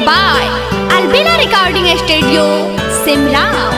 by Albina Recording Studio, Simrao.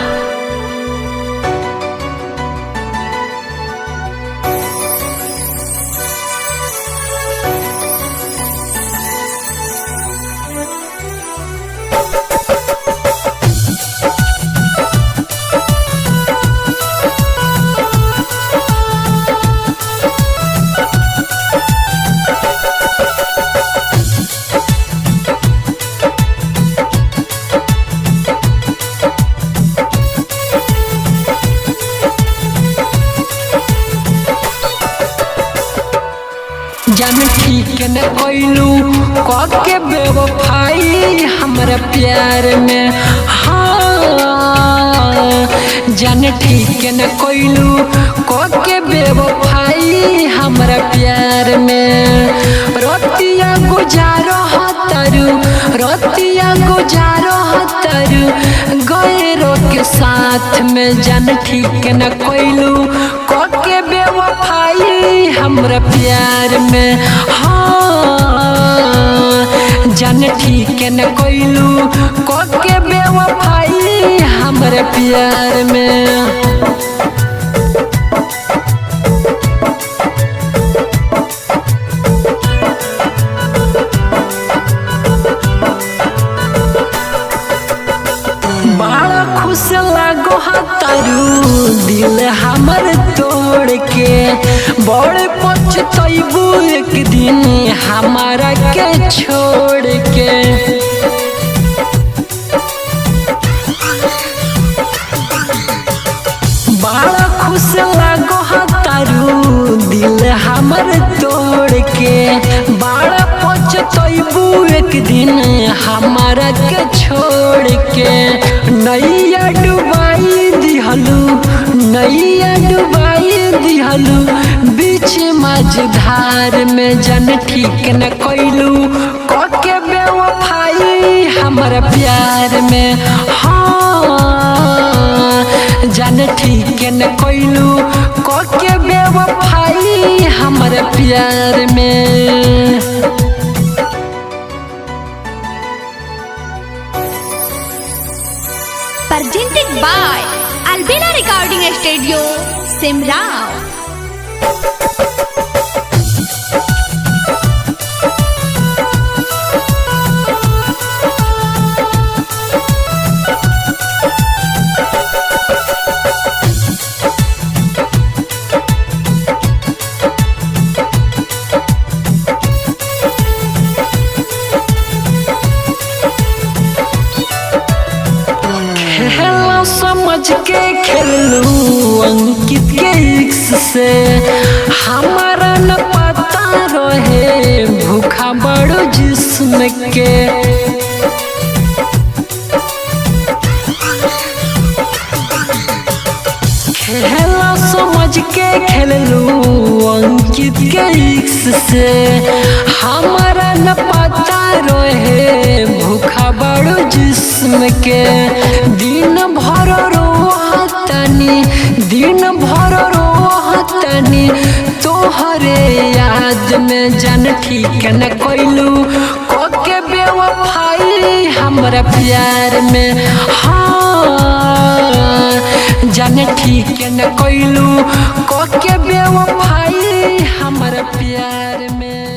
जान ठीक न कोइलू के बेवफाई हमरा प्यार में। हाँ जान ठीक न कोइलू के बेवफाई हमरा प्यार में। रोतिया गुजारो हतरू रोतिया गुजारो हतरू गैरों के साथ में। जान ठीक न कोइलू के बेवफाई हमरा प्यार में। हाँ जान ठीक न कोइलू के बेवफाई हमरा प्यार में। बड़ा खुश लागो तारू दिल हमर तोड़ के। बड़े पछतैबू एक दिन हमारा के छोड़ के। बड़ा खुश लागो तारू दिल हमर तोड़ के। बड़ा पछतैबू एक दिन हमारा के छोड़ के। नैया डुबाई दिहलू नैया डुबाई दिहलू बीच मझधार में। जन ठीक न कोइलू के बेवफाई हमरा प्यार में। हाँ जन ठीक न कोइलू के बेवफाई हमरा प्यार में। Presented by Albina Recording Studio, Simrao. समझ के खेलू अंकित के इक्स से। हमारा न पता रहे भूखा बड़ो जिस्म के। खेला समझ के खेलू अंकित के इक्स से। हमारा न पता रहे भूखा बड़ो जिस्म के। दिन भर रोहतनी तोहरे याद में। जन ठीक न कोइलू के बेवफाई हमरा प्यार में। हाँ जन ठीक न कोइलू के बेवफाई हमरा प्यार में।